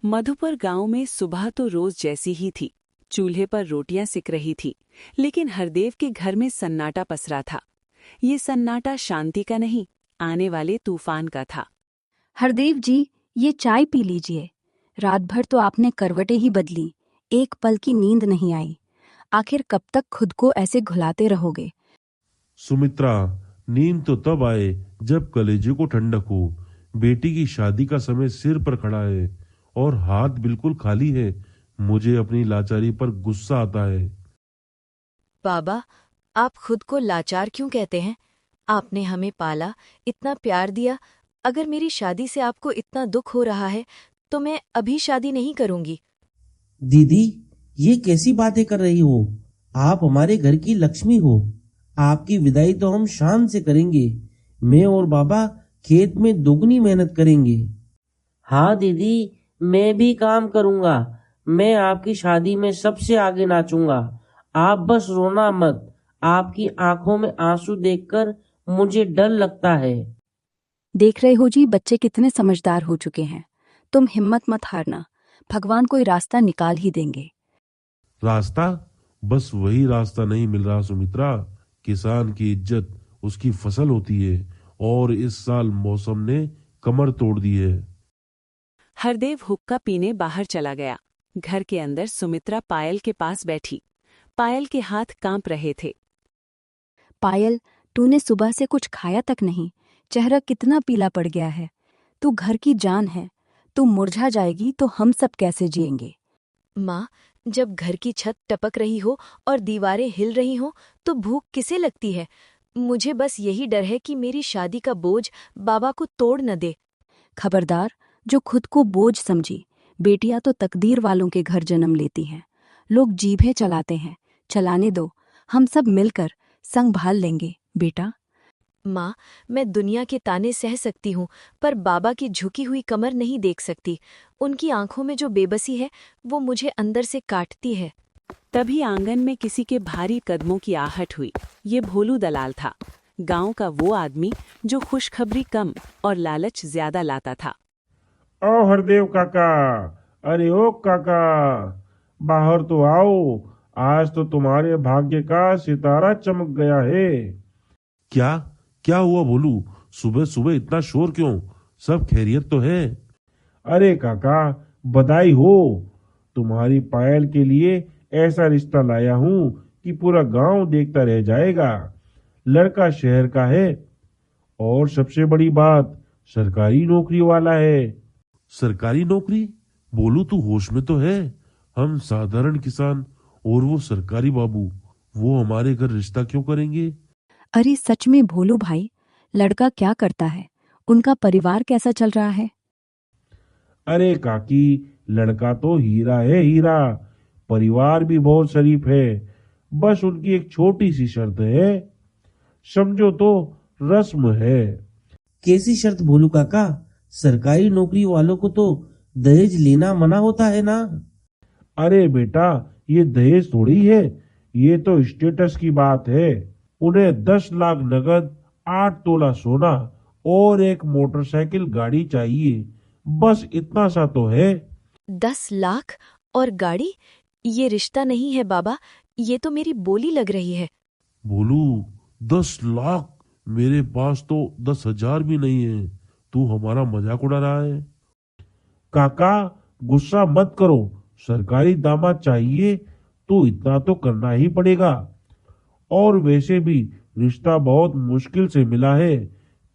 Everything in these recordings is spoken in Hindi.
मधुपुर गांव में सुबह तो रोज जैसी ही थी। चूल्हे पर रोटियां सिक रही थी, लेकिन हरदेव के घर में सन्नाटा पसरा था। ये सन्नाटा शांति का नहीं, आने वाले तूफान का था। हरदेव जी, ये चाय पी लीजिए। रात भर तो आपने करवटें ही बदली, एक पल की नींद नहीं आई। आखिर कब तक खुद को ऐसे घुलाते रहोगे? सुमित्रा, नींद तो तब आए जब कलेजे को ठंडक हो। बेटी की शादी का समय सिर पर खड़ा है और हाथ बिल्कुल खाली है। मुझे अपनी लाचारी पर गुस्सा आता है। बाबा, आप खुद को लाचार क्यों कहते हैं? आपने हमें पाला, इतना प्यार दिया। अगर मेरी शादी से आपको इतना दुख हो रहा है तो मैं अभी शादी नहीं करूंगी। दीदी, ये कैसी बातें कर रही हो? आप हमारे घर की लक्ष्मी हो। आपकी विदाई तो हम शान से करेंगे। मैं और बाबा खेत में दोगुनी मेहनत करेंगे। हाँ दीदी, मैं भी काम करूंगा। मैं आपकी शादी में सबसे आगे नाचूंगा। आप बस रोना मत। आपकी आंखों में आंसू देखकर मुझे डर लगता है। देख रहे हो जी, बच्चे कितने समझदार हो चुके हैं। तुम हिम्मत मत हारना, भगवान कोई रास्ता निकाल ही देंगे। रास्ता? बस वही रास्ता नहीं मिल रहा सुमित्रा। किसान की इज्जत उसकी फसल होती है और इस साल मौसम ने कमर तोड़ दी है। हरदेव हुक्का पीने बाहर चला गया। घर के अंदर सुमित्रा पायल के पास बैठी। पायल के हाथ कांप रहे थे। पायल, तूने सुबह से कुछ खाया तक नहीं, चेहरा कितना पीला पड़ गया है। तू घर की जान है, तू मुरझा जाएगी तो हम सब कैसे जिएंगे? माँ, जब घर की छत टपक रही हो और दीवारें हिल रही हो तो भूख किसे लगती है? मुझे बस यही डर है कि मेरी शादी का बोझ बाबा को तोड़ न दे। खबरदार, जो खुद को बोझ समझी। बेटियां तो तकदीर वालों के घर जन्म लेती हैं। लोग जीभें चलाते हैं, चलाने दो। हम सब मिलकर संभाल लेंगे बेटा। माँ, मैं दुनिया के ताने सह सकती हूँ, पर बाबा की झुकी हुई कमर नहीं देख सकती। उनकी आंखों में जो बेबसी है वो मुझे अंदर से काटती है। तभी आंगन में किसी के भारी कदमों की आहट हुई। ये भोलू दलाल था, गांव का वो आदमी जो खुशखबरी कम और लालच ज्यादा लाता था। ओ हरदेव काका, अरे ओ काका, बाहर तो आओ। आज तो तुम्हारे भाग्य का सितारा चमक गया है। क्या क्या हुआ भोलू? सुबह सुबह इतना शोर क्यों? सब खैरियत तो है? अरे काका, बधाई हो। तुम्हारी पायल के लिए ऐसा रिश्ता लाया हूँ कि पूरा गांव देखता रह जाएगा। लड़का शहर का है और सबसे बड़ी बात, सरकारी नौकरी वाला है। सरकारी नौकरी? बोलू तू होश में तो है? हम साधारण किसान और वो सरकारी बाबू, वो हमारे घर रिश्ता क्यों करेंगे? अरे सच में भोलू भाई, लड़का क्या करता है? उनका परिवार कैसा चल रहा है? अरे काकी, लड़का तो हीरा है, हीरा। परिवार भी बहुत शरीफ है। बस उनकी एक छोटी सी शर्त है, समझो तो रस्म है। कैसी शर्त भोलू काका? सरकारी नौकरी वालों को तो दहेज लेना मना होता है ना? अरे बेटा, ये दहेज थोड़ी है, ये तो स्टेटस की बात है। उन्हें 10 लाख नगद, 8 तोला सोना और एक मोटरसाइकिल गाड़ी चाहिए। बस इतना सा तो है। 10 लाख और गाड़ी? ये रिश्ता नहीं है बाबा, ये तो मेरी बोली लग रही है। बोलू, 10 लाख? मेरे पास तो 10,000 भी नहीं है। तू हमारा मजाक उड़ा रहा है? काका, गुस्सा मत करो। सरकारी दामाद चाहिए तो इतना तो करना ही पड़ेगा। और वैसे भी रिश्ता बहुत मुश्किल से मिला है।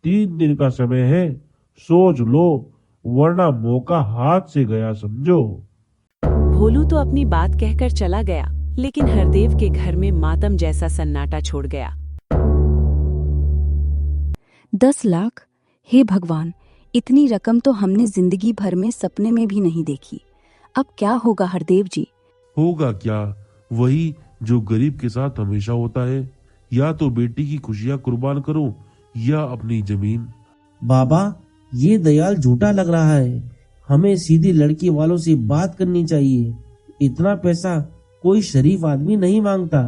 3 दिन का समय है, सोच लो, वरना मौका हाथ से गया समझो। भोलू तो अपनी बात कहकर चला गया, लेकिन हरदेव के घर में मातम जैसा सन्नाटा छोड़ गया। 10 लाख? हे भगवान, इतनी रकम तो हमने जिंदगी भर में सपने में भी नहीं देखी। अब क्या होगा हरदेव जी? होगा क्या? वही जो गरीब के साथ हमेशा होता है। या तो बेटी की खुशियां कुर्बान करो या अपनी जमीन। बाबा, ये दयाल झूठा लग रहा है। हमें सीधी लड़की वालों से बात करनी चाहिए। इतना पैसा कोई शरीफ आदमी नहीं मांगता।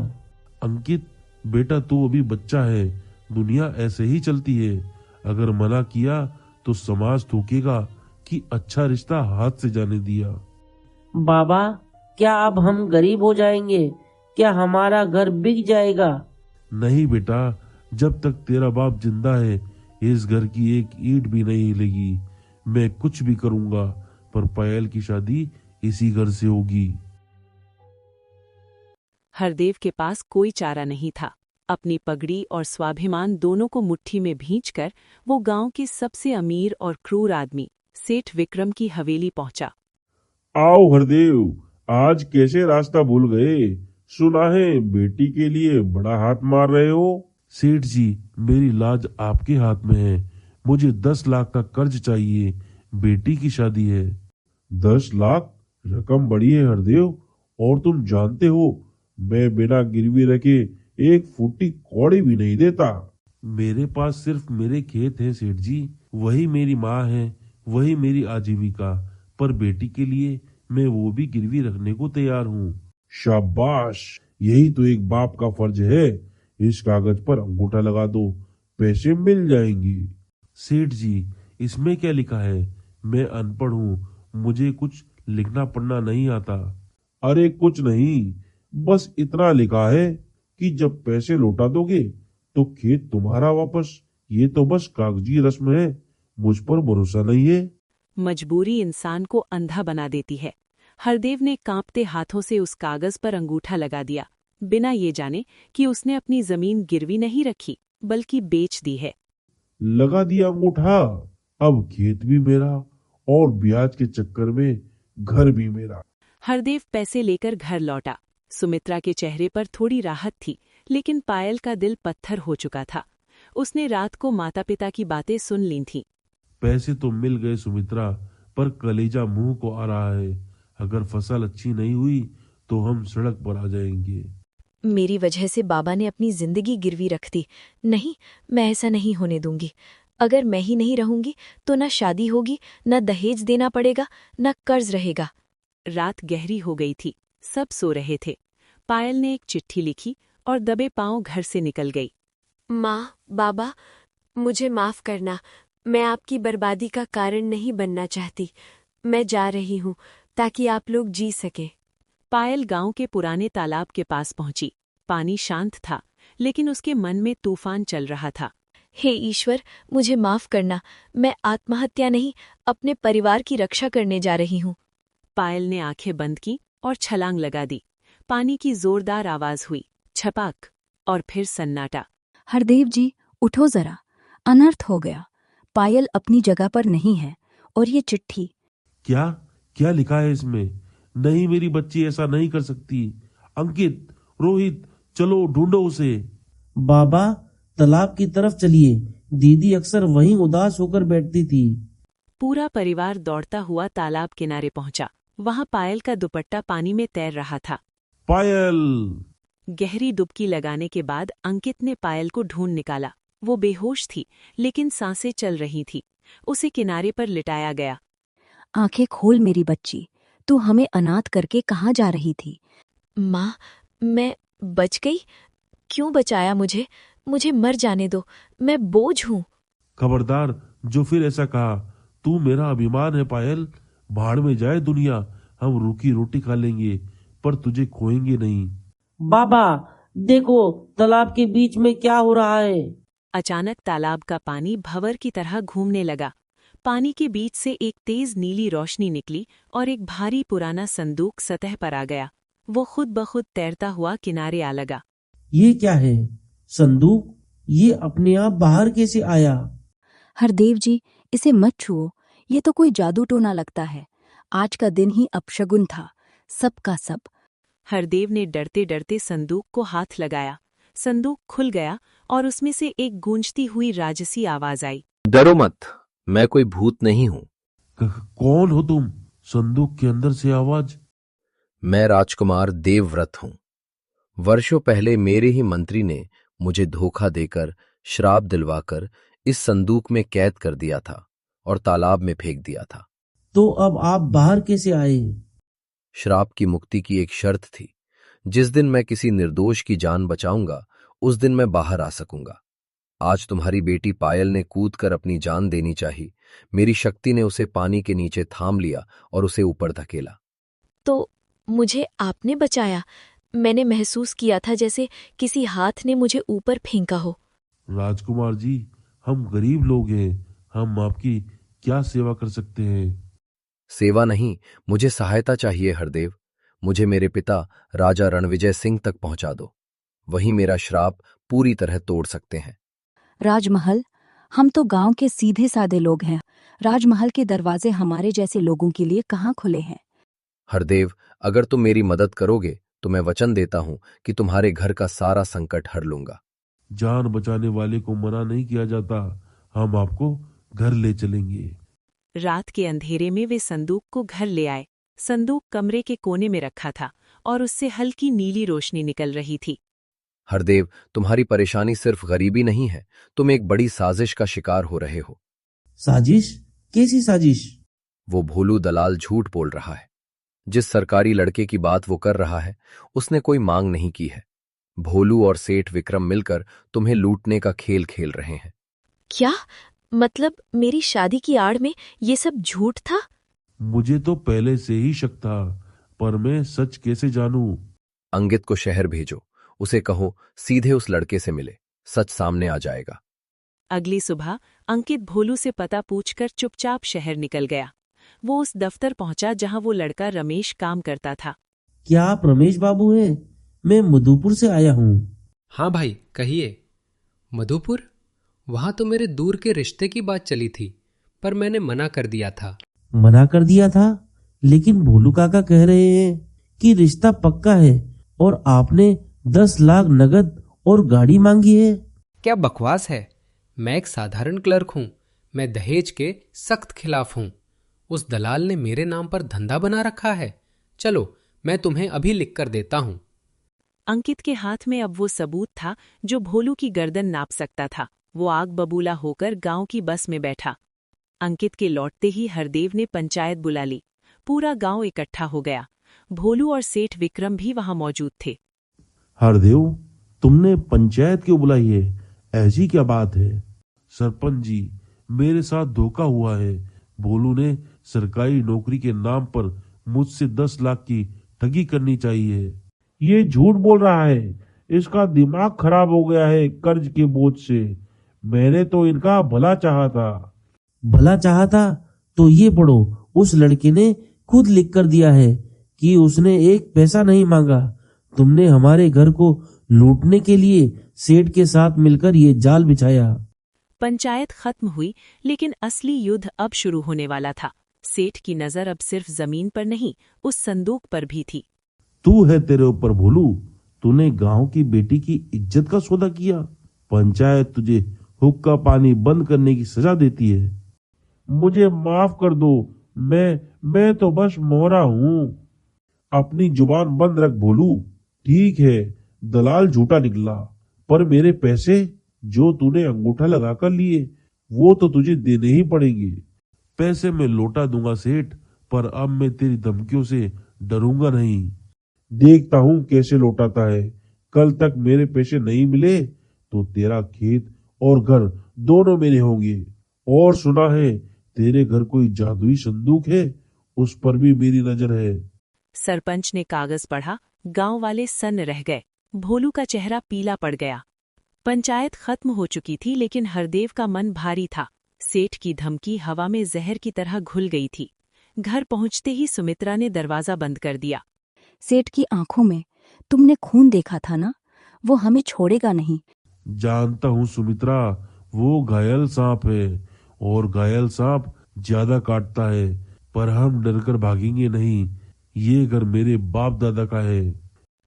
अंकित बेटा, तू अभी बच्चा है, दुनिया ऐसे ही चलती है। अगर मना किया तो समाज थूकेगा कि अच्छा रिश्ता हाथ से जाने दिया। बाबा, क्या अब हम गरीब हो जाएंगे? क्या हमारा घर बिक जाएगा? नहीं बेटा, जब तक तेरा बाप जिंदा है इस घर की एक ईंट भी नहीं हिलेगी। मैं कुछ भी करूंगा पर पायल की शादी इसी घर से होगी। हरदेव के पास कोई चारा नहीं था। अपनी पगड़ी और स्वाभिमान दोनों को मुट्ठी में भींचकर वो गांव के सबसे अमीर और क्रूर आदमी सेठ विक्रम की हवेली पहुंचा। आओ हरदेव, आज कैसे रास्ता भूल गए? सुना है बेटी के लिए बड़ा हाथ मार रहे हो। सेठ जी, मेरी लाज आपके हाथ में है। मुझे 10 लाख का कर्ज चाहिए, बेटी की शादी है। 10 लाख? रकम बड़ी है हरदेव, और तुम जानते हो मैं बिना गिरवी रखे एक फूटी कौड़ी भी नहीं देता। मेरे पास सिर्फ मेरे खेत हैं सेठ जी, वही मेरी माँ है, वही मेरी आजीविका। पर बेटी के लिए मैं वो भी गिरवी रखने को तैयार हूँ। शाबाश, यही तो एक बाप का फर्ज है। इस कागज पर अंगूठा लगा दो, पैसे मिल जाएंगे। सेठ जी, इसमें क्या लिखा है? मैं अनपढ़ हूँ, मुझे कुछ लिखना पढ़ना नहीं आता। अरे कुछ नहीं, बस इतना लिखा है कि जब पैसे लौटा दोगे तो खेत तुम्हारा वापस। ये तो बस कागजी रस्म है, मुझ पर भरोसा नहीं है। मजबूरी इंसान को अंधा बना देती है। हरदेव ने कांपते हाथों से उस कागज पर अंगूठा लगा दिया, बिना ये जाने कि उसने अपनी जमीन गिरवी नहीं रखी बल्कि बेच दी है। लगा दिया अंगूठा, अब खेत भी मेरा और ब्याज के चक्कर में घर भी मेरा। हरदेव पैसे लेकर घर लौटा। सुमित्रा के चेहरे पर थोड़ी राहत थी, लेकिन पायल का दिल पत्थर हो चुका था। उसने रात को माता पिता की बातें सुन ली थीं। पैसे तो मिल गए सुमित्रा, पर कलेजा मुंह को आ रहा है। अगर फसल अच्छी नहीं हुई तो हम सड़क पर आ जाएंगे। मेरी वजह से बाबा ने अपनी जिंदगी गिरवी रख दी। नहीं, मैं ऐसा नहीं होने दूंगी। अगर मैं ही नहीं रहूंगी तो न शादी होगी, न दहेज देना पड़ेगा, न कर्ज रहेगा। रात गहरी हो गई थी, सब सो रहे थे। पायल ने एक चिट्ठी लिखी और दबे पांव घर से निकल गई। माँ, बाबा, मुझे माफ करना। मैं आपकी बर्बादी का कारण नहीं बनना चाहती। मैं जा रही हूँ ताकि आप लोग जी सके। पायल गांव के पुराने तालाब के पास पहुंची। पानी शांत था, लेकिन उसके मन में तूफान चल रहा था। हे ईश्वर, मुझे माफ करना। मैं आत्महत्या नहीं, अपने परिवार की रक्षा करने जा रही हूँ। पायल ने आंखें बंद की और छलांग लगा दी। पानी की जोरदार आवाज हुई, छपाक, और फिर सन्नाटा। हरदेव जी, उठो जरा, अनर्थ हो गया। पायल अपनी जगह पर नहीं है, और ये चिट्ठी। क्या क्या लिखा है इसमें? नहीं, मेरी बच्ची ऐसा नहीं कर सकती। अंकित, रोहित, चलो ढूंढो उसे। बाबा, तालाब की तरफ चलिए। दीदी अक्सर वहीं उदास होकर बैठती थी। पूरा परिवार दौड़ता हुआ तालाब किनारे पहुंचा। वहां पायल का दुपट्टा पानी में तैर रहा था। पायल! गहरी डुबकी लगाने के बाद अंकित ने पायल को ढूंढ निकाला। वो बेहोश थी, लेकिन सांसें चल रही थी। उसे किनारे पर लिटाया गया। आंखें खोल मेरी बच्ची, तू हमें अनाथ करके कहाँ जा रही थी? माँ, मैं बच गई। क्यों बचाया मुझे? मुझे मर जाने दो, मैं बोझ हूँ। खबरदार जो फिर ऐसा कहा। तू मेरा अभिमान है पायल। भाड़ में जाए दुनिया, हम रूखी रोटी खा लेंगे पर तुझे खोएंगे नहीं। बाबा, देखो तालाब के बीच में क्या हो रहा है। अचानक तालाब का पानी भंवर की तरह घूमने लगा। पानी के बीच से एक तेज नीली रोशनी निकली और एक भारी पुराना संदूक सतह पर आ गया। वो खुद ब खुद तैरता हुआ किनारे आ लगा। ये क्या है? संदूक? ये अपने आप बाहर कैसे आया? हरदेव जी, इसे मत छुओ, ये तो कोई जादू टोना लगता है। आज का दिन ही अपशगुन था, सब का सब। हरदेव ने डरते डरते संदूक को हाथ लगाया। संदूक खुल गया और उसमें से एक गूंजती हुई राजसी आवाज आई। डरो मत, मैं कोई भूत नहीं हूं। कौन हो तुम? संदूक के अंदर से आवाज। मैं राजकुमार देवव्रत हूं। वर्षों पहले मेरे ही मंत्री ने मुझे धोखा देकर, श्राप दिलवाकर इस संदूक में कैद कर दिया था और तालाब में फेंक दिया था। तो अब आप बाहर कैसे आए? श्राप की मुक्ति की एक शर्त थी। जिस दिन मैं किसी निर्दोष की जान बचाऊंगा, उस दिन मैं बाहर आ सकूंगा। आज तुम्हारी बेटी पायल ने कूद कर अपनी जान देनी चाहिए। मेरी शक्ति ने उसे पानी के नीचे थाम लिया और उसे ऊपर धकेला। तो मुझे आपने बचाया। मैंने महसूस किया था जैसे किसी हाथ ने मुझे ऊपर फेंका हो। राजकुमार जी, हम गरीब लोग हैं, हम आपकी क्या सेवा कर सकते हैं? सेवा नहीं, मुझे सहायता चाहिए हरदेव। मुझे मेरे पिता राजा रणविजय सिंह तक पहुंचा दो। वही मेरा श्राप पूरी तरह तोड़ सकते हैं। राजमहल, हम तो गांव के सीधे साधे लोग हैं। राजमहल के दरवाजे हमारे जैसे लोगों के लिए कहाँ खुले हैं? हरदेव, अगर तुम मेरी मदद करोगे तो मैं वचन देता हूं कि तुम्हारे घर का सारा संकट हर लूंगा। जान बचाने वाले को मना नहीं किया जाता। हम आपको घर ले चलेंगे। रात के अंधेरे में वे संदूक को घर ले आए। संदूक कमरे के कोने में रखा था और उससे हल्की नीली रोशनी निकल रही थी। हरदेव, तुम्हारी परेशानी सिर्फ गरीबी नहीं है, तुम एक बड़ी साजिश का शिकार हो रहे हो। साजिश? कैसी साजिश? वो भोलू दलाल झूठ बोल रहा है। जिस सरकारी लड़के की बात वो कर रहा है, उसने कोई मांग नहीं की है। भोलू और सेठ विक्रम मिलकर तुम्हें लूटने का खेल खेल रहे हैं। क्या मतलब मेरी शादी की आड़ में ये सब झूठ था? मुझे तो पहले से ही शक था, पर मैं सच कैसे जानूं? अंकित को शहर भेजो, उसे कहो सीधे उस लड़के से मिले, सच सामने आ जाएगा। अगली सुबह अंकित भोलू से पता पूछकर चुपचाप शहर निकल गया। वो उस दफ्तर पहुंचा जहां वो लड़का रमेश काम करता था। क्या आप रमेश बाबू हैं? मैं मधुपुर से आया हूँ। हाँ भाई, कहिए। मधुपुर? वहां तो मेरे दूर के रिश्ते की बात चली थी, पर मैंने मना कर दिया था। मना कर दिया था? लेकिन भोलू काका कह रहे हैं कि रिश्ता पक्का है और आपने 10 लाख नगद और गाड़ी मांगी है। क्या बकवास है। मैं एक साधारण क्लर्क हूं। मैं दहेज के सख्त खिलाफ हूं। उस दलाल ने मेरे नाम पर धंधा बना रखा है। चलो, मैं तुम्हें अभी लिख कर देता हूं। अंकित के हाथ में अब वो सबूत था जो भोलू की गर्दन नाप सकता था। वो आग बबूला होकर गांव की बस में बैठा। अंकित के लौटते ही हरदेव ने पंचायत बुला ली। पूरा गांव इकट्ठा हो गया। भोलू और सेठ विक्रम भी वहां मौजूद थे। हरदेव, तुमने पंचायत क्यों बुलाई है? ऐसी क्या बात है? सरपंच जी, मेरे साथ धोखा हुआ है। भोलू ने सरकारी नौकरी के नाम पर मुझसे 10 लाख की ठगी करनी चाहिए। ये झूठ बोल रहा है। इसका दिमाग खराब हो गया है कर्ज के बोझ से। मैंने तो इनका भला चाहा था। भला चाहा था तो ये पढ़ो, उस लड़के ने खुद लिख कर दिया है कि उसने एक पैसा नहीं मांगा। तुमने हमारे घर को लूटने के लिए सेठ के साथ मिलकर ये जाल बिछाया। पंचायत खत्म हुई, लेकिन असली युद्ध अब शुरू होने वाला था। सेठ की नजर अब सिर्फ जमीन पर नहीं, उस संदूक पर भी थी। तू है तेरे ऊपर भोलू। तूने गांव की बेटी की इज्जत का सौदा किया। पंचायत तुझे हुक्का पानी बंद करने की सजा देती है। मुझे माफ कर दो। मैं तो बस मोहरा हूँ। अपनी जुबान बंद रख भोलू। ठीक है, दलाल झूठा निकला, पर मेरे पैसे जो तूने अंगूठा लगाकर लिए वो तो तुझे देने ही पड़ेंगे। पैसे मैं लौटा दूंगा सेठ, पर अब मैं तेरी धमकियों से डरूंगा नहीं। देखता हूँ कैसे लौटाता है। कल तक मेरे पैसे नहीं मिले तो तेरा खेत और घर दोनों मेरे होंगे। और सुना है तेरे घर कोई जादुई संदूक है, उस पर भी मेरी नजर है। सरपंच ने कागज पढ़ा। गांव वाले सन्न रह गए। भोलू का चेहरा पीला पड़ गया। पंचायत खत्म हो चुकी थी, लेकिन हरदेव का मन भारी था। सेठ की धमकी हवा में जहर की तरह घुल गई थी। घर पहुंचते ही सुमित्रा ने दरवाजा बंद कर दिया। सेठ की आंखों में तुमने खून देखा था ना? वो हमें छोड़ेगा नहीं। जानता हूँ सुमित्रा, वो घायल सांप है और घायल सांप ज्यादा काटता है, पर हम डरकर भागेंगे नहीं। ये घर मेरे बाप दादा का है।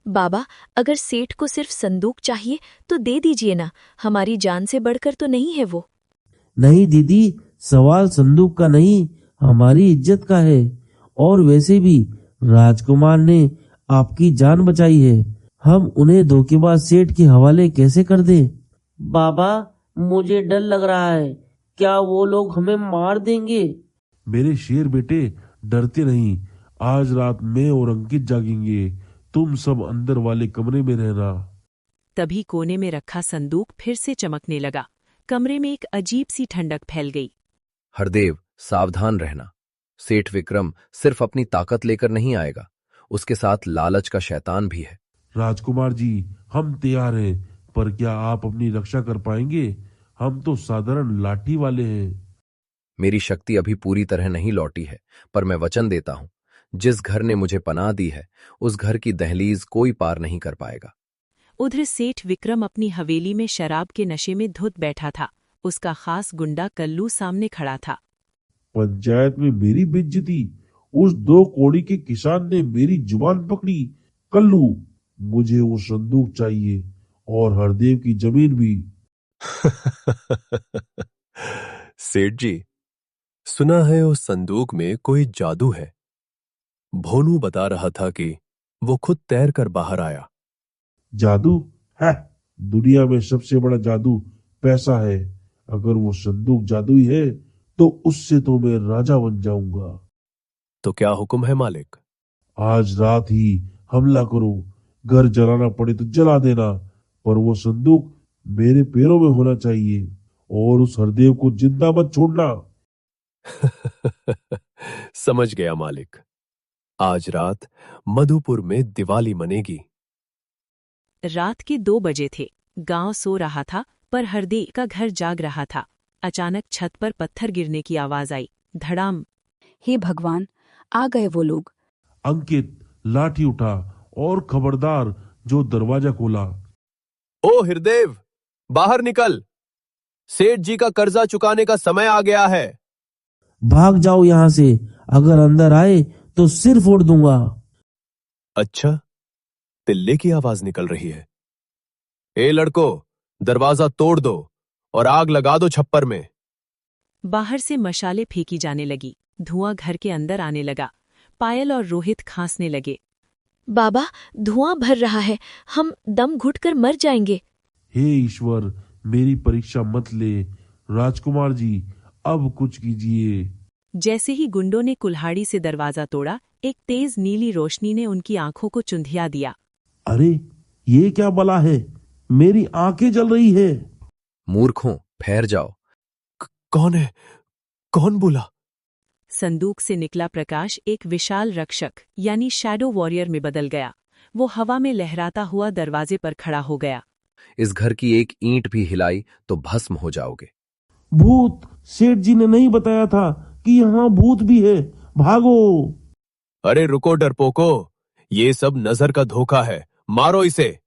बाबा, अगर सेठ को सिर्फ संदूक चाहिए तो दे दीजिए ना। हमारी जान से बढ़कर तो नहीं है वो। नहीं दीदी, सवाल संदूक का नहीं, हमारी इज्जत का है। और वैसे भी राजकुमार ने आपकी जान बचाई है। हम उन्हें धोखेबाज सेठ के हवाले कैसे कर दें? बाबा, मुझे डर लग रहा है। क्या वो लोग हमें मार देंगे? मेरे शेर बेटे, डरते नहीं। आज रात मैं और अंकित जागेंगे। तुम सब अंदर वाले कमरे में रहना। तभी कोने में रखा संदूक फिर से चमकने लगा। कमरे में एक अजीब सी ठंडक फैल गई। हरदेव, सावधान रहना। सेठ विक्रम सिर्फ अपनी ताकत लेकर नहीं आएगा, उसके साथ लालच का शैतान भी है। राजकुमार जी, हम तैयार हैं, पर क्या आप अपनी रक्षा कर पाएंगे? हम तो साधारण लाठी वाले हैं। मेरी शक्ति अभी पूरी तरह नहीं लौटी है, पर मैं वचन देता हूं, जिस घर ने मुझे पनाह दी है उस घर की दहलीज कोई पार नहीं कर पाएगा। उधर सेठ विक्रम अपनी हवेली में शराब के नशे में धुत बैठा था। उसका खास गुंडा कल्लू सामने खड़ा था। पंचायत में मेरी बेइज्जती, उस 2 कौड़ी के किसान ने मेरी जुबान पकड़ी। कल्लू, मुझे वो संदूक चाहिए और हरदेव की जमीन भी। सेठ जी, सुना है उस संदूक में कोई जादू है। भोनू बता रहा था कि वो खुद तैर कर बाहर आया। जादू है? दुनिया में सबसे बड़ा जादू पैसा है। अगर वो संदूक जादुई है तो उससे तो मैं राजा बन जाऊंगा। तो क्या हुक्म है मालिक? आज रात ही हमला करो, घर जलाना पड़े तो जला देना, पर वो संदूक मेरे पैरों में होना चाहिए और उस हरदेव को जिंदा मत छोड़ना। समझ गया मालिक। आज रात मधुपुर में दिवाली मनेगी। रात के 2 बजे थे। गांव सो रहा था, पर हरदेव का घर जाग रहा था। अचानक छत पर पत्थर गिरने की आवाज आई। धड़ाम। हे भगवान, आ गए वो लोग। अंकित, लाठी उठा और खबरदार जो दरवाजा खोला। ओ हरदेव, बाहर निकल। सेठ जी का कर्जा चुकाने का समय आ गया है। भाग जाओ यहाँ से, अगर अंदर आए तो सिर फोड़ दूंगा। अच्छा, पिल्ले की आवाज निकल रही है। ए लड़को, दरवाजा तोड़ दो और आग लगा दो छप्पर में। बाहर से मशाले फेंकी जाने लगी। धुआं घर के अंदर आने लगा। पायल और रोहित खांसने लगे। बाबा, धुआं भर रहा है, हम दम घुटकर मर जाएंगे। हे ईश्वर, मेरी परीक्षा मत ले। राजकुमार जी, अब कुछ कीजिए। जैसे ही गुंडों ने कुल्हाड़ी से दरवाजा तोड़ा, एक तेज नीली रोशनी ने उनकी आंखों को चुंधिया दिया। अरे, ये क्या बला है? मेरी आंखें जल रही है। मूर्खों, ठहर जाओ। कौन है? कौन बोला? संदूक से निकला प्रकाश एक विशाल रक्षक यानी शैडो वॉरियर में बदल गया। वो हवा में लहराता हुआ दरवाजे पर खड़ा हो गया। इस घर की एक ईंट भी हिलाई तो भस्म हो जाओगे। भूत! सेठ जी ने नहीं बताया था कि यहाँ भूत भी है। भागो! अरे रुको डरपोको, ये सब नजर का धोखा है, मारो इसे।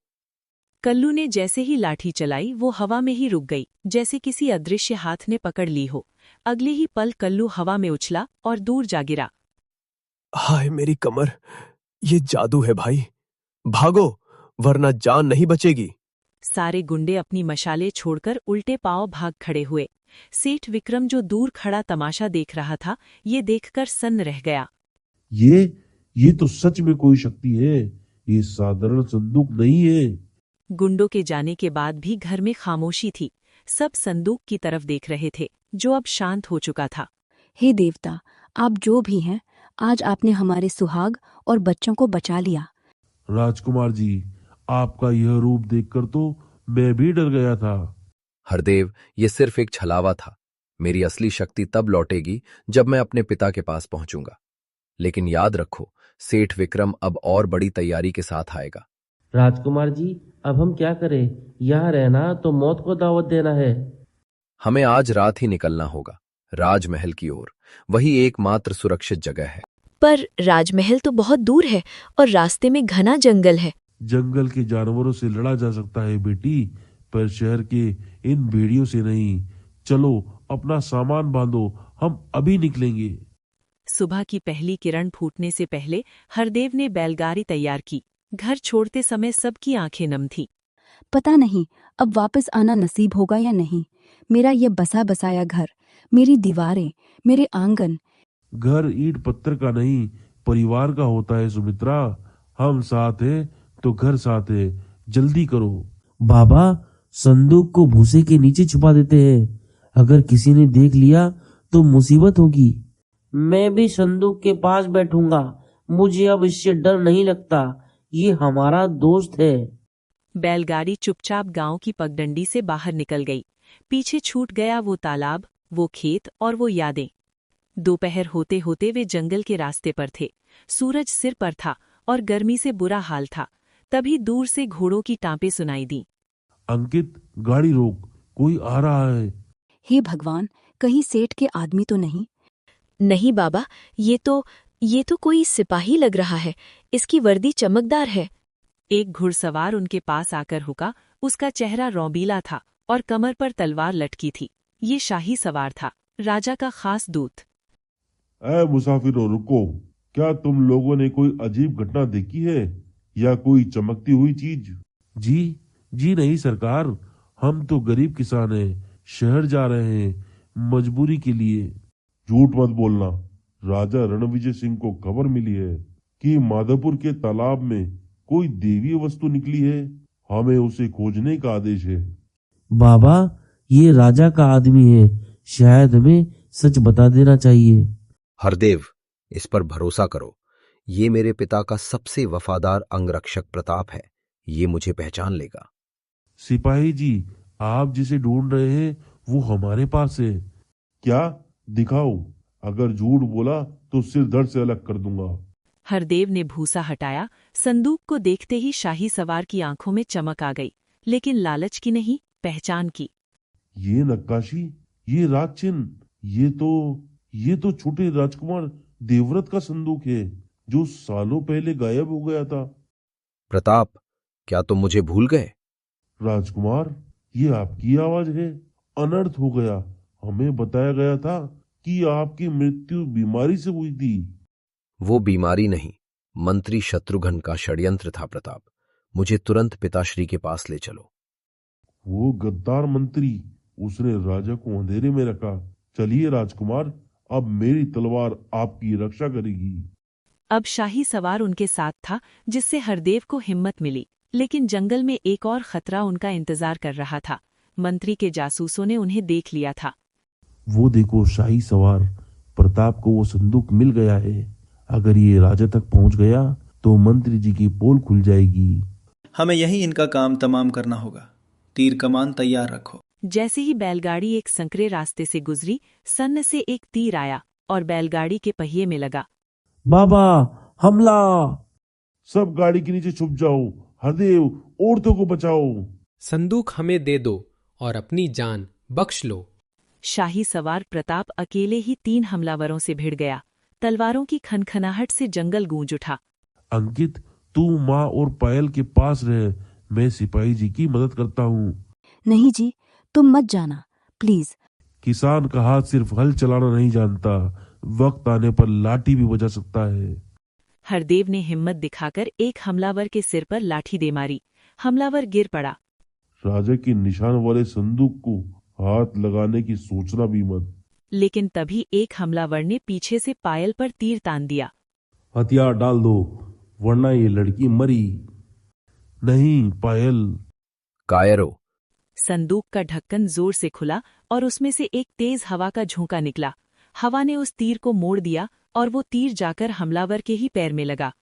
कल्लू ने जैसे ही लाठी चलाई वो हवा में ही रुक गई, जैसे किसी अदृश्य हाथ ने पकड़ ली हो। अगले ही पल कल्लू हवा में उछला और दूर जा गिरा। हाय मेरी कमर, ये जादू है भाई। भागो, वरना जान नहीं बचेगी। सारे गुंडे अपनी मशाले छोड़कर उल्टे पांव भाग खड़े हुए। सेठ विक्रम जो दूर खड़ा तमाशा देख रहा था, ये देखकर सन्न रह गया। ये तो सच में कोई शक्ति है। ये साधारण संदूक नहीं है। गुंडों के जाने के बाद भी घर में खामोशी थी। सब संदूक की तरफ देख रहे थे, जो अब शांत हो चुका था। हे देवता, आप जो भी हैं, आज आपने हमारे सुहाग और बच्चों को बचा लिया। राजकुमार जी, आपका यह रूप देखकर तो मैं भी डर गया था। हरदेव, ये सिर्फ एक छलावा था। मेरी असली शक्ति तब लौटेगी जब मैं अपने पिता के पास पहुंचूंगा। लेकिन याद रखो, सेठ विक्रम अब और बड़ी तैयारी के साथ आएगा। राजकुमार जी, अब हम क्या करें? यहाँ रहना तो मौत को दावत देना है। हमें आज रात ही निकलना होगा, राजमहल की ओर। वही एकमात्र सुरक्षित जगह है। पर राजमहल तो बहुत दूर है और रास्ते में घना जंगल है। जंगल के जानवरों से लड़ा जा सकता है बेटी, पर शहर के इन भेड़ियों से नहीं। चलो, अपना सामान बांधो, हम अभी निकलेंगे। सुबह की पहली किरण फूटने से पहले हरदेव ने बैलगाड़ी तैयार की। घर छोड़ते समय सबकी आंखें नम थीं। पता नहीं अब वापस आना नसीब होगा या नहीं। मेरा ये बसा बसाया घर, मेरी दीवारें, मेरे आंगन। घर ईंट पत्थर का नहीं, परिवार का होता है सुमित्रा। हम साथ हैं तो घर साथ है। जल्दी करो। बाबा, संदूक को भूसे के नीचे छुपा देते हैं। अगर किसी ने देख लिया तो मुसीबत होगी। मैं भी संदूक के पास बैठूंगा। मुझे अब इससे डर नहीं लगता। ये हमारा दोस्त है। बैलगाड़ी चुपचाप गांव की पगडंडी से बाहर निकल गई। पीछे छूट गया वो तालाब, वो खेत और वो यादें। दोपहर होते होते वे जंगल के रास्ते पर थे। सूरज सिर पर था और गर्मी से बुरा हाल था। तभी दूर से घोड़ों की टाँपें सुनाई दी। अंकित, गाड़ी रोक, कोई आ रहा है। हे भगवान, कहीं सेठ के आदमी तो नहीं? नहीं बाबा, ये तो कोई सिपाही लग रहा है। इसकी वर्दी चमकदार है। एक घुड़सवार उनके पास आकर रुका। उसका चेहरा रौबीला था और कमर पर तलवार लटकी थी। ये शाही सवार था, राजा का खास दूत। ऐ मुसाफिरों, रुको। क्या तुम लोगों ने कोई अजीब घटना देखी है या कोई चमकती हुई चीज? जी नहीं सरकार, हम तो गरीब किसान हैं, शहर जा रहे हैं मजबूरी के लिए। झूठ मत बोलना। राजा रणविजय सिंह को खबर मिली है कि माधोपुर के तालाब में कोई देवीय वस्तु निकली है। हमें उसे खोजने का आदेश है। बाबा, ये राजा का आदमी है, शायद हमें सच बता देना चाहिए। हरदेव, इस पर भरोसा करो। ये मेरे पिता का सबसे वफादार अंगरक्षक प्रताप है। ये मुझे पहचान लेगा। सिपाही जी, आप जिसे ढूंढ रहे हैं वो हमारे पास है। क्या? दिखाओ। अगर झूठ बोला तो सिर धड़ से अलग कर दूंगा। हरदेव ने भूसा हटाया। संदूक को देखते ही शाही सवार की आंखों में चमक आ गई, लेकिन लालच की नहीं, पहचान की। ये नक्काशी, ये राज चिन्ह, ये तो छोटे राजकुमार देवव्रत का संदूक है जो सालों पहले गायब हो गया था। प्रताप, क्या तुम मुझे भूल गए? राजकुमार, ये आपकी आवाज है। अनर्थ हो गया। हमें बताया गया था कि आपकी मृत्यु बीमारी से हुई थी। वो बीमारी नहीं, मंत्री शत्रुघ्न का षड्यंत्र था प्रताप। मुझे तुरंत पिताश्री के पास ले चलो। वो गद्दार मंत्री, उसने राजा को अंधेरे में रखा। चलिए राजकुमार, अब मेरी तलवार आपकी रक्षा करेगी। अब शाही सवार उनके साथ था, जिससे हरदेव को हिम्मत मिली। लेकिन जंगल में एक और खतरा उनका इंतजार कर रहा था। मंत्री के जासूसों ने उन्हें देख लिया था। वो देखो शाही सवार, प्रताप को वो संदूक मिल गया है। अगर ये राजा तक पहुंच गया तो मंत्री जी की पोल खुल जाएगी। हमें यही इनका काम तमाम करना होगा। तीर कमान तैयार रखो। जैसे ही बैलगाड़ी एक संकरे रास्ते से गुजरी, सन्न से एक तीर आया और बैलगाड़ी के पहिए में लगा। बाबा, हमला! सब गाड़ी के नीचे छुप जाओ। हरदेव, औरतों को बचाओ। संदूक हमें दे दो और अपनी जान बख्श लो। शाही सवार प्रताप अकेले ही 3 हमलावरों से भिड़ गया। तलवारों की खनखनाहट से जंगल गूंज उठा। अंकित, तू माँ और पायल के पास रह। मैं सिपाही जी की मदद करता हूँ। नहीं जी, तुम मत जाना प्लीज। किसान का हाथ सिर्फ हल चलाना नहीं जानता, वक्त आने पर लाठी भी बजा सकता है। हरदेव ने हिम्मत दिखाकर एक हमलावर के सिर पर लाठी दे मारी। हमलावर गिर पड़ा। राजा के निशान वाले संदूक को हाथ लगाने की सोचना भी मत। लेकिन तभी एक हमलावर ने पीछे से पायल पर तीर तान दिया। हथियार डाल दो, वरना ये लड़की मरी। नहीं पायल। कायरो। संदूक का ढक्कन जोर से खुला और उसमें से एक तेज हवा का झोंका निकला। हवा ने उस तीर को मोड़ दिया और वो तीर जाकर हमलावर के ही पैर में लगा।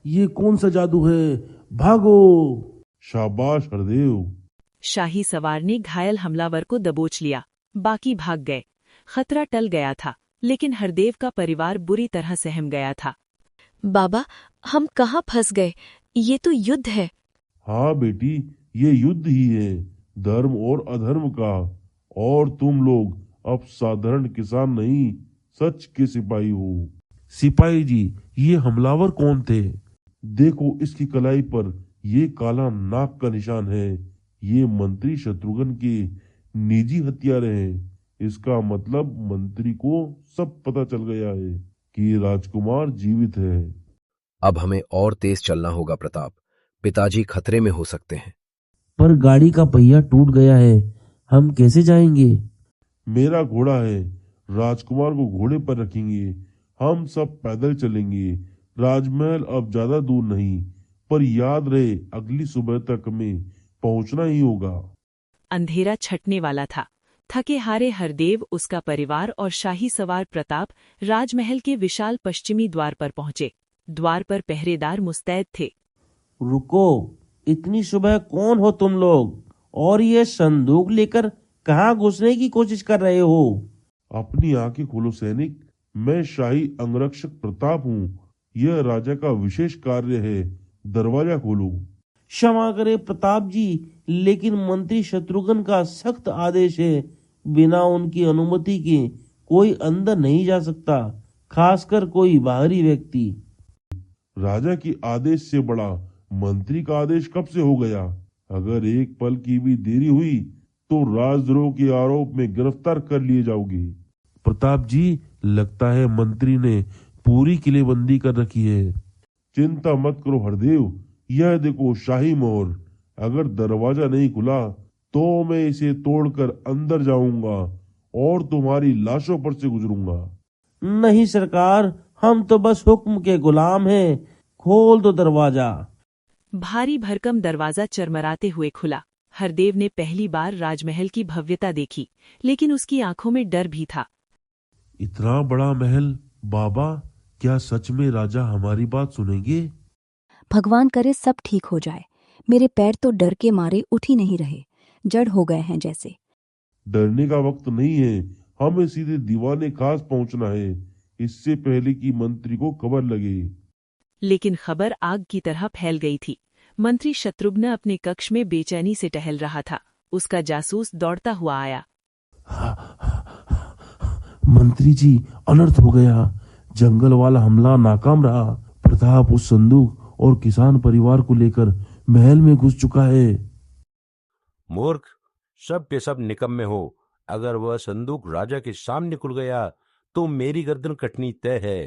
ये कौन सा जादू है? भागो! शाबाश हरदेव। शाही सवार ने घायल हमलावर को दबोच लिया। बाकी भाग गए। खतरा टल गया था, लेकिन हरदेव का परिवार बुरी तरह सहम गया था। बाबा, हम कहाँ फंस गए? ये तो युद्ध है। हाँ बेटी, ये युद्ध ही है, धर्म और अधर्म का। और तुम लोग अब साधारण किसान नहीं, सच के सिपाही हो। सिपाही जी, ये हमलावर कौन थे? देखो इसकी कलाई पर ये काला नाक का निशान है। ये मंत्री शत्रुघ्न के निजी हथियार हैं। इसका मतलब मंत्री को सब पता चल गया है कि राजकुमार जीवित है। अब हमें और तेज चलना होगा प्रताप। पिताजी खतरे में हो सकते हैं। पर गाड़ी का पहिया टूट गया है, हम कैसे जाएंगे? मेरा घोड़ा है, राजकुमार को घोड़े पर रखेंगे। हम सब पैदल चलेंगे। राजमहल अब ज्यादा दूर नहीं, पर याद रहे अगली सुबह तक हमें पहुंचना ही होगा। अंधेरा छटने वाला था। थके हारे हरदेव, उसका परिवार और शाही सवार प्रताप राजमहल के विशाल पश्चिमी द्वार पर पहुंचे। द्वार पर पहरेदार मुस्तैद थे। रुको, इतनी सुबह कौन हो तुम लोग? और ये संदूक लेकर कहाँ घुसने की कोशिश कर रहे हो? अपनी आंखें खोलो सैनिक, मैं शाही अंगरक्षक प्रताप हूँ। यह राजा का विशेष कार्य है, दरवाजा खोलो। क्षमा करे प्रताप जी, लेकिन मंत्री शत्रुघ्न का सख्त आदेश है, बिना उनकी अनुमति के कोई अंदर नहीं जा सकता, खासकर कोई बाहरी व्यक्ति। राजा की आदेश से बड़ा मंत्री का आदेश कब से हो गया? अगर एक पल की भी देरी हुई तो राजद्रोह के आरोप में गिरफ्तार कर लिए जाओगे। प्रताप जी, लगता है मंत्री ने पूरी किलेबंदी कर रखी है। चिंता मत करो हरदेव, यह देखो शाही मोहर। अगर दरवाजा नहीं खुला तो मैं इसे तोड़कर अंदर जाऊंगा और तुम्हारी लाशों पर से गुजरूंगा। नहीं सरकार, हम तो बस हुक्म के गुलाम हैं, खोल दो दरवाजा। भारी भरकम दरवाजा चरमराते हुए खुला। हरदेव ने पहली बार राजमहल की भव्यता देखी, लेकिन उसकी आंखों में डर भी था। इतना बड़ा महल, बाबा, क्या सच में राजा हमारी बात सुनेंगे? भगवान करे सब ठीक हो जाए। मेरे पैर तो डर के मारे उठ ही नहीं रहे, जड़ हो गए हैं जैसे। डरने का वक्त नहीं है, हमें सीधे दीवाने खास पहुंचना है, इससे पहले कि मंत्री को खबर लगे। लेकिन खबर आग की तरह फैल गई थी। मंत्री शत्रुघ्न अपने कक्ष में बेचैनी से टहल रहा था। उसका जासूस दौड़ता हुआ आया। मंत्री जी, अनर्थ हो गया। जंगल वाला हमला नाकाम रहा। प्रताप उस संदूक और किसान परिवार को लेकर महल में घुस चुका है। मूर्ख, सब के सब निकम्मे हो। अगर वह संदूक राजा के सामने खुल गया तो मेरी गर्दन कटनी तय है।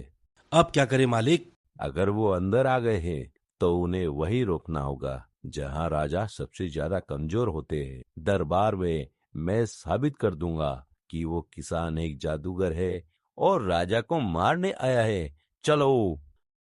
अब क्या करें मालिक? अगर वो अंदर आ गए हैं तो उन्हें वही रोकना होगा जहां राजा सबसे ज्यादा कमजोर होते हैं। दरबार में मैं साबित कर दूंगा कि वो किसान एक जादूगर है और राजा को मारने आया है। चलो।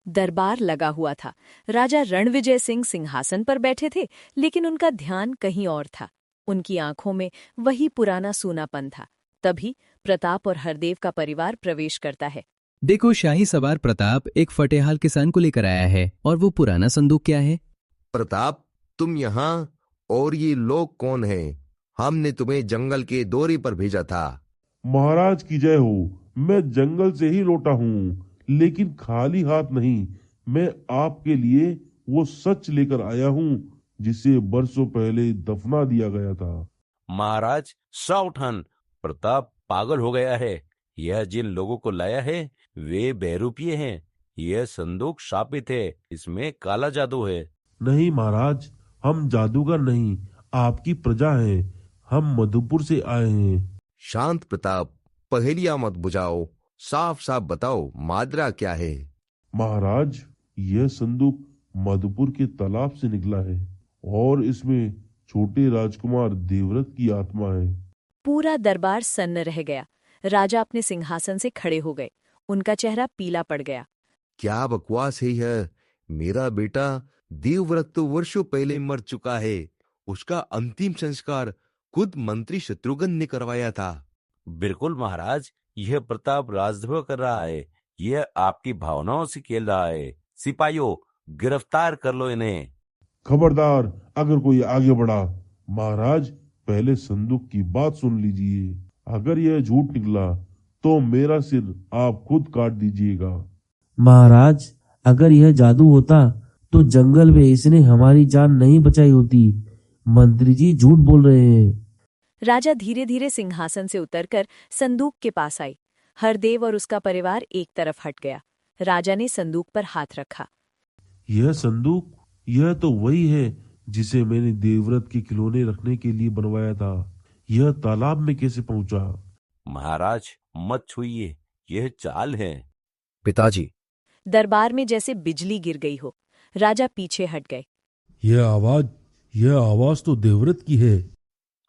दरबार लगा हुआ था। राजा रणविजय सिंह सिंहासन पर बैठे थे, लेकिन उनका ध्यान कहीं और था। उनकी आंखों में वही पुराना सूनापन था। तभी प्रताप और हरदेव का परिवार प्रवेश करता है। देखो, शाही सवार प्रताप एक फटेहाल किसान को लेकर आया है। और वो पुराना संदूक क्या है? प्रताप, तुम यहाँ? और ये लोग कौन हैं? हमने तुम्हें जंगल के दौरे पर भेजा था। महाराज की जय हो। मैं जंगल से ही लौटा हूँ, लेकिन खाली हाथ नहीं। मैं आपके लिए वो सच लेकर आया हूँ जिसे बरसों पहले दफना दिया गया था। महाराज, सावधान, प्रताप पागल हो गया है। यह जिन लोगों को लाया है वे बहरूपिये हैं। यह संदूक शापित है, इसमें काला जादू है। नहीं महाराज, हम जादूगर नहीं, आपकी प्रजा हैं। हम मधुपुर से आए हैं। शांत प्रताप, पहेलियां मत बुझाओ, साफ साफ बताओ माजरा क्या है। महाराज, यह संदूक मधुपुर के तालाब से निकला है और इसमें छोटे राजकुमार देवव्रत की आत्मा है। पूरा दरबार सन्न रह गया। राजा अपने सिंहासन से खड़े हो गए। उनका चेहरा पीला पड़ गया। क्या बकवास है यह? मेरा बेटा देवव्रत तो वर्षों पहले मर चुका है। उसका अंतिम संस्कार खुद मंत्री शत्रुघ्न ने करवाया था। बिल्कुल महाराज, यह प्रताप राजद्रोह कर रहा है। यह आपकी भावनाओं से खेल रहा है। सिपाहियों, गिरफ्तार कर लो इन्हें। खबरदार अगर कोई आगे बढ़ा। महाराज, पहले संदूक की बात सुन लीजिए। अगर यह झूठ निकला तो मेरा सिर आप खुद काट दीजिएगा। महाराज, अगर यह जादू होता तो जंगल में इसने हमारी जान नहीं बचाई होती। मंत्री जी झूठ बोल रहे हैं। राजा धीरे धीरे सिंहासन से उतरकर संदूक के पास आई। हरदेव और उसका परिवार एक तरफ हट गया। राजा ने संदूक पर हाथ रखा। यह संदूक, यह तो वही है जिसे मैंने देवव्रत के खिलौने रखने के लिए बनवाया था। यह तालाब में कैसे पहुंचा? महाराज, मत छुइए, यह चाल है। पिताजी। दरबार में जैसे बिजली गिर गई हो। राजा पीछे हट गए। यह आवाज तो देवव्रत की है।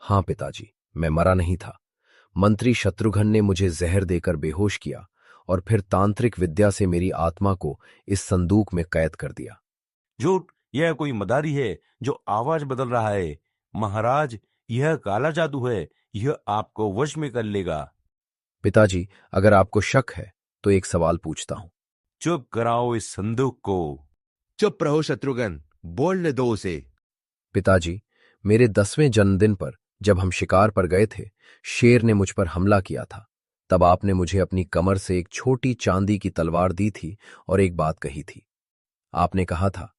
हाँ पिताजी, मैं मरा नहीं था। मंत्री शत्रुघ्न ने मुझे जहर देकर बेहोश किया और फिर तांत्रिक विद्या से मेरी आत्मा को इस संदूक में कैद कर दिया। झूठ, यह कोई मदारी है जो आवाज बदल रहा है। महाराज, यह काला जादू है। यह आपको वश में कर लेगा। पिताजी, अगर आपको शक है तो एक सवाल पूछता हूं। चुप कराओ इस संदूक को। चुप रहो शत्रुघ्न, बोलने दो उसे। पिताजी, मेरे 10वें जन्मदिन पर जब हम शिकार पर गए थे, शेर ने मुझ पर हमला किया था। तब आपने मुझे अपनी कमर से एक छोटी चांदी की तलवार दी थी और एक बात कही थी। आपने कहा था,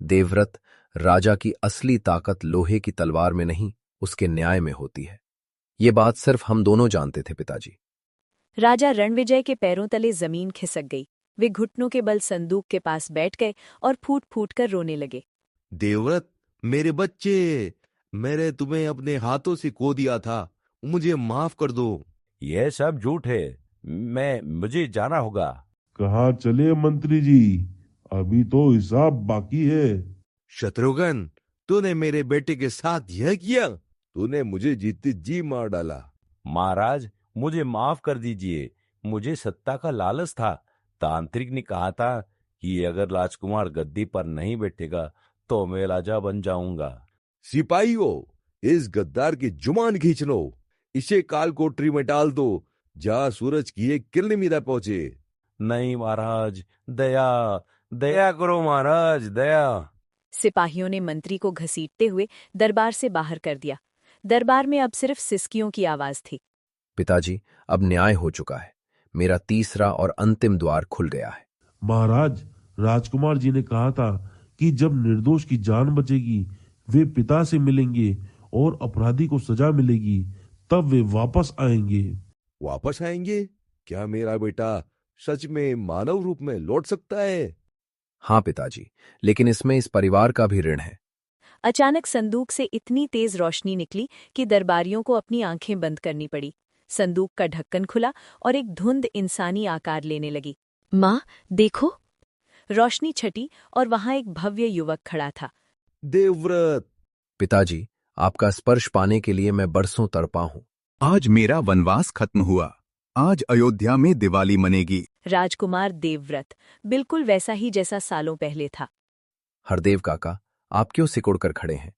देवव्रत, राजा की असली ताकत लोहे की तलवार में नहीं, उसके न्याय में होती है। ये बात सिर्फ हम दोनों जानते थे पिताजी। राजा रणविजय के पैरों तले जमीन खिसक गई। वे घुटनों के बल संदूक के पास बैठ गए और फूट फूट कर रोने लगे। देवव्रत, मेरे बच्चे, मैंने तुम्हें अपने हाथों से खो दिया था, मुझे माफ कर दो। यह सब झूठ है। मुझे जाना होगा। कहाँ चले मंत्री जी, अभी तो हिसाब बाकी है। शत्रुघ्न, तूने मेरे बेटे के साथ यह किया, तूने मुझे जीते जी मार डाला। महाराज, मुझे माफ कर दीजिए। मुझे सत्ता का लालच था। तांत्रिक ने कहा था कि अगर राजकुमार गद्दी पर नहीं बैठेगा तो मैं राजा बन जाऊंगा। सिपाहियों, इस गद्दार की जुबान खींच लो, इसे काल कोठरी में डाल दो, जहां सूरज की एक किरण भी न पहुंचे। नहीं महाराज, दया दया करो महाराज, दया। सिपाहियों ने मंत्री को घसीटते हुए दरबार से बाहर कर दिया। दरबार में अब सिर्फ सिसकियों की आवाज थी। पिताजी, अब न्याय हो चुका है। मेरा तीसरा और अंतिम द्वार खुल गया है। महाराज, राजकुमार जी ने कहा था कि जब निर्दोष की जान बचेगी, वे पिता से मिलेंगे और अपराधी को सजा मिलेगी, तब वे वापस आएंगे। वापस आएंगे? क्या मेरा बेटा सच में मानव रूप में लौट सकता है? हाँ पिताजी, लेकिन इसमें इस परिवार का भी ऋण है। अचानक संदूक से इतनी तेज रोशनी निकली कि दरबारियों को अपनी आंखें बंद करनी पड़ी। संदूक का ढक्कन खुला और एक धुंध इंसानी आकार लेने लगी। माँ, देखो! रोशनी छटी और वहां एक भव्य युवक खड़ा था। देवव्रत! पिताजी, आपका स्पर्श पाने के लिए मैं बरसों तड़पा हूँ। आज मेरा वनवास खत्म हुआ। आज अयोध्या में दिवाली मनेगी। राजकुमार देवव्रत, बिल्कुल वैसा ही जैसा सालों पहले था। हरदेव काका, आप क्यों सिकुड़कर खड़े हैं?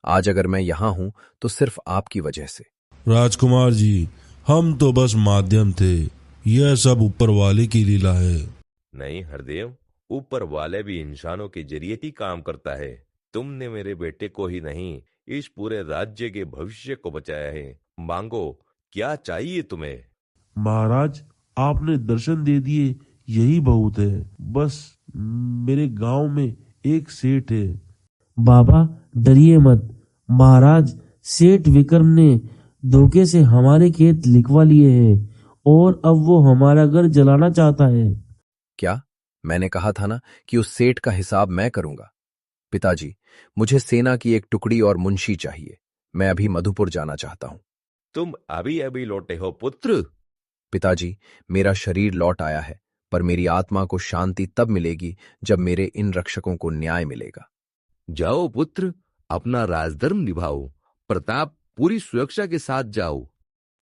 आज अगर मैं यहाँ हूँ तो सिर्फ आपकी वजह से। राजकुमार जी, हम तो बस माध्यम थे, यह सब ऊपर वाले की लीला है। नहीं हरदेव, ऊपर वाले भी इंसानों के जरिए ही काम करता है। तुमने मेरे बेटे को ही नहीं, इस पूरे राज्य के भविष्य को बचाया है। मांगो, क्या चाहिए तुम्हें? महाराज, आपने दर्शन दे दिए, यही बहुत है। बस मेरे गांव में एक सेठ है। बाबा, डरिए मत। महाराज, सेठ विक्रम ने धोखे से हमारे खेत लिखवा लिए हैं और अब वो हमारा घर जलाना चाहता है। क्या? मैंने कहा था ना कि उस सेठ का हिसाब मैं करूंगा। पिताजी, मुझे सेना की एक टुकड़ी और मुंशी चाहिए। मैं अभी मधुपुर जाना चाहता हूँ। तुम अभी अभी लौटे हो पुत्र? पिताजी, मेरा शरीर लौट आया है, पर मेरी आत्मा को शांति तब मिलेगी जब मेरे इन रक्षकों को न्याय मिलेगा। जाओ पुत्र, अपना राजधर्म निभाओ। प्रताप, पूरी सुरक्षा के साथ जाओ।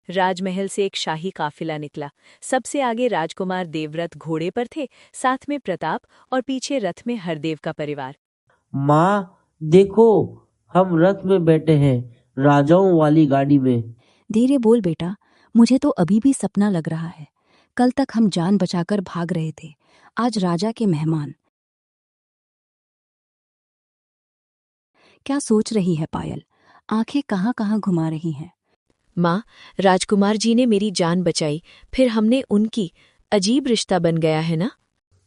राजमहल से एक शाही काफिला निकला। सबसे आगे राजकुमार देवव्रत घोड़े पर थे, साथ में प्रताप और पीछे रथ में हरदेव का परिवार। माँ, देखो, हम रथ में बैठे हैं, राजाओं वाली गाड़ी में। धीरे बोल बेटा, मुझे तो अभी भी सपना लग रहा है। कल तक हम जान बचाकर भाग रहे थे, आज राजा के मेहमान। क्या सोच रही है पायल? आंखें कहाँ कहाँ घुमा रही हैं। माँ, राजकुमार जी ने मेरी जान बचाई, फिर हमने उनकी। अजीब रिश्ता बन गया है ना?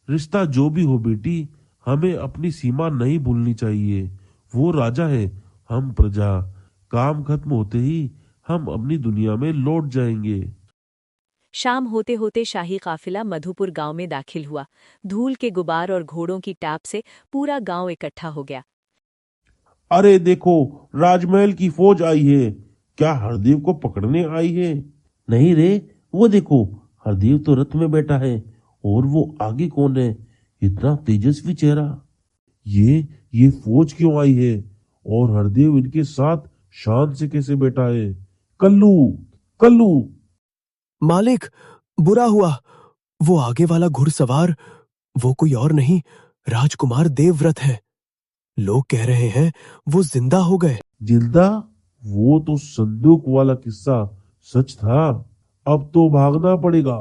रिश्ता जो भी हो बेटी, हमें अपनी सीमा नहीं भूलनी चाहिए। वो राजा है, हम प्रजा। काम खत्म होते ही हम अपनी दुनिया में लौट जाएंगे। शाम होते होते शाही काफिला मधुपुर गांव में दाखिल हुआ। धूल के गुबार और घोड़ों की टाप से पूरा गांव इकट्ठा हो गया। अरे देखो, राजमहल की फौज आई है। क्या हरदेव को पकड़ने आई है? नहीं रे, वो देखो, हरदेव तो रथ में बैठा है। और वो आगे कौन है? इतना तेजस्वी चेहरा। ये फौज क्यों आई है? और हरदेव इनके साथ शान से कैसे बैठा है? कल्लू, कल्लू! मालिक, बुरा हुआ। वो आगे वाला घुड़सवार, वो कोई और नहीं, राजकुमार देवव्रत है। लोग कह रहे हैं वो जिंदा हो गए। जिंदा? वो तो संदूक वाला किस्सा सच था। अब तो भागना पड़ेगा।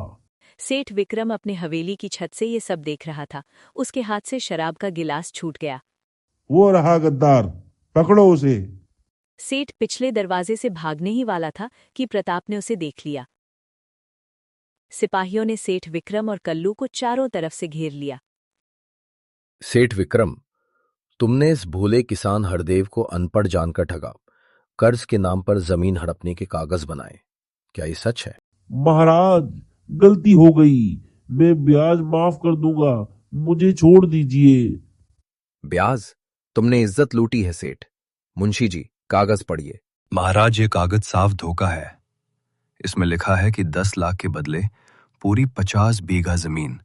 सेठ विक्रम अपने हवेली की छत से ये सब देख रहा था। उसके हाथ से शराब का गिलास छूट गया। वो रहा गद्दार, पकड़ो उसे। सेठ पिछले दरवाजे से भागने ही वाला था कि प्रताप ने उसे देख लिया। सिपाहियों ने सेठ विक्रम और कल्लू को चारों तरफ से घेर लिया। सेठ विक्रम, तुमने इस भोले किसान हरदेव को अनपढ़ जानकर ठगा, कर्ज के नाम पर जमीन हड़पने के कागज बनाए। क्या ये सच है? महाराज, गलती हो गई, मैं ब्याज माफ कर दूंगा, मुझे छोड़ दीजिए। ब्याज? तुमने इज्जत लूटी है सेठ। मुंशी जी, कागज पढ़िए। महाराज, ये कागज साफ धोखा है। इसमें लिखा है कि 10 लाख के बदले पूरी 50 बीघा जमीन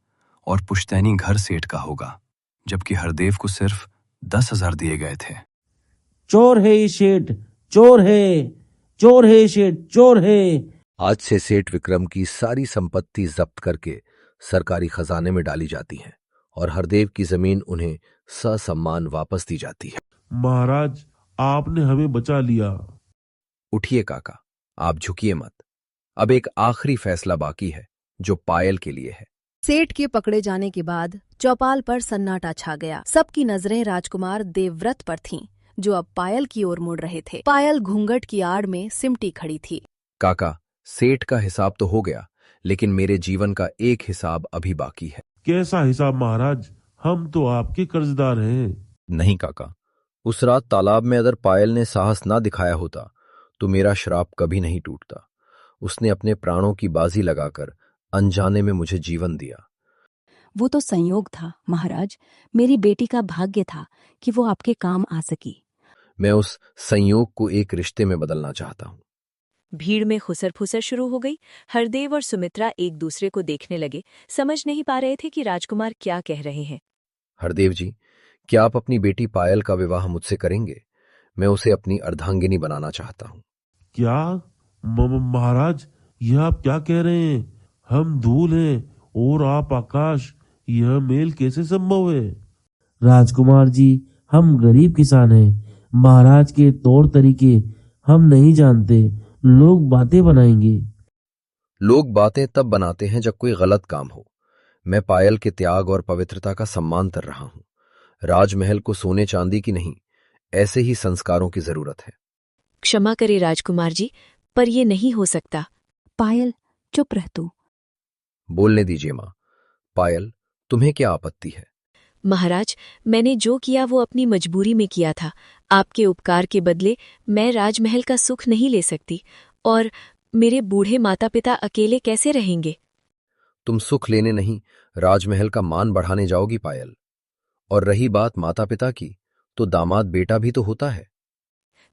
और पुश्तैनी घर सेठ का होगा, जबकि हरदेव को सिर्फ 10,000 दिए गए थे। चोर है ये सेठ, चोर है, चोर है सेठ, चोर है। आज से सेठ विक्रम की सारी संपत्ति जब्त करके सरकारी खजाने में डाली जाती है और हरदेव की जमीन उन्हें ससम्मान वापस दी जाती है। महाराज, आपने हमें बचा लिया। उठिए काका, आप झुकिए मत। अब एक आखिरी फैसला बाकी है जो पायल के लिए है। सेठ के पकड़े जाने के बाद चौपाल पर सन्नाटा छा गया। सबकी नजरें राजकुमार देवव्रत पर थीं, जो अब पायल की ओर मुड़ रहे थे। पायल घूंघट की आड़ में सिमटी खड़ी थी। काका, सेठ का हिसाब तो हो गया, लेकिन मेरे जीवन का एक हिसाब अभी बाकी है। कैसा हिसाब महाराज? हम तो आपके कर्जदार हैं। नहीं काका, उस रात तालाब में अगर पायल ने साहस ना दिखाया होता तो मेरा श्राप कभी नहीं टूटता। उसने अपने प्राणों की बाजी लगाकर अनजाने में मुझे जीवन दिया। वो तो संयोग था महाराज, मेरी बेटी का भाग्य था कि वो आपके काम आ सकी। मैं उस संयोग को एक रिश्ते में बदलना चाहता हूँ। भीड़ में खुसर फुसर शुरू हो गई। हरदेव और सुमित्रा एक दूसरे को देखने लगे, समझ नहीं पा रहे थे कि राजकुमार क्या कह रहे हैं। हरदेव जी, क्या आप अपनी बेटी पायल का विवाह मुझसे करेंगे? मैं उसे अपनी अर्धांगिनी बनाना चाहता हूँ। क्या? महाराज, यह आप क्या कह रहे हैं? हम धूल हैं और आप आकाश, यह मेल कैसे संभव है? राजकुमार जी, हम गरीब किसान हैं। महाराज के तौर तरीके हम नहीं जानते। लोग बातें बनाएंगे। लोग बातें तब बनाते हैं जब कोई गलत काम हो। मैं पायल के त्याग और पवित्रता का सम्मान कर रहा हूँ। राजमहल को सोने चांदी की नहीं, ऐसे ही संस्कारों की जरूरत है। क्षमा करे राजकुमार जी, पर यह नहीं हो सकता। पायल, चुप रह तू। बोलने दीजिए माँ। पायल, तुम्हें क्या आपत्ति है? महाराज, मैंने जो किया वो अपनी मजबूरी में किया था। आपके उपकार के बदले मैं राजमहल का सुख नहीं ले सकती, और मेरे बूढ़े माता पिता अकेले कैसे रहेंगे? तुम सुख लेने नहीं, राजमहल का मान बढ़ाने जाओगी पायल। और रही बात माता पिता की, तो दामाद बेटा भी तो होता है।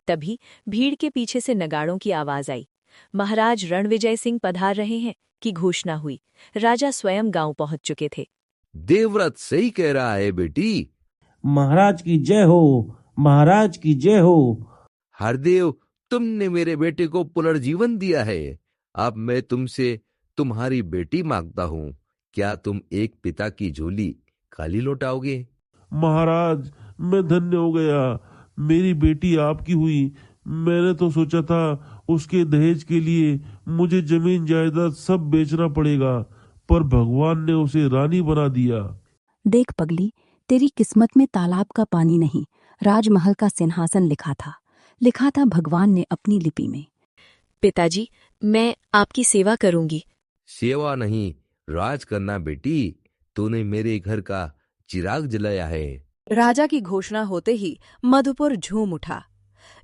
तभी भीड़ के पीछे से नगाड़ों की आवाज आई। महाराज रणविजय सिंह पधार रहे हैं की घोषणा हुई। राजा स्वयं गांव पहुंच चुके थे। देवव्रत सही कह रहा है बेटी। महाराज की जय हो, महाराज की जय हो। हरदेव, तुमने मेरे बेटे को पुनर्जीवन दिया है। अब मैं तुमसे तुम्हारी बेटी मांगता हूँ। क्या तुम एक पिता की झोली खाली लौटाओगे? महाराज, मैं धन्य हो गया। मेरी बेटी आपकी हुई। मैंने तो सोचा था उसके दहेज के लिए मुझे जमीन जायदाद सब बेचना पड़ेगा, पर भगवान ने उसे रानी बना दिया। देख पगली, तेरी किस्मत में तालाब का पानी नहीं, राजमहल का सिंहासन लिखा था भगवान ने अपनी लिपि में। पिताजी, मैं आपकी सेवा करूंगी। सेवा नहीं, राज करना बेटी। तूने मेरे घर का चिराग जलाया है। राजा की घोषणा होते ही मधुपुर झूम उठा।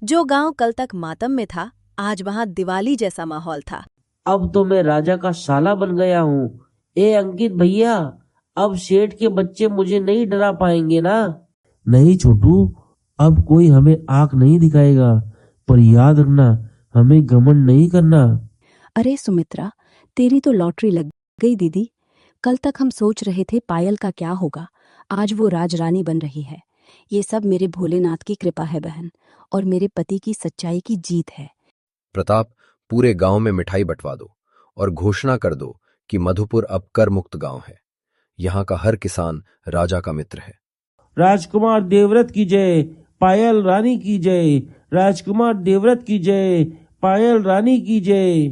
जो गांव कल तक मातम में था, आज वहां दिवाली जैसा माहौल था। अब तो मैं राजा का साला बन गया हूँ। ए अंकित भैया, अब सेठ के बच्चे मुझे नहीं डरा पाएंगे ना? नहीं छोटू, अब कोई हमें आंख नहीं दिखाएगा, पर याद रखना, हमें घमंड नहीं करना। अरे सुमित्रा, तेरी तो लॉटरी लग गई दीदी। कल तक हम सोच रहे थे पायल का क्या होगा, आज वो राजरानी बन रही है। ये सब मेरे भोलेनाथ की कृपा है बहन, और मेरे पति की सच्चाई की जीत है। प्रताप, पूरे गांव में मिठाई बंटवा दो और घोषणा कर दो कि मधुपुर अब कर मुक्त गांव है। यहाँ का हर किसान राजा का मित्र है। राजकुमार देवव्रत की जय, पायल रानी की जय। राजकुमार देवव्रत की जय, पायल रानी की जय।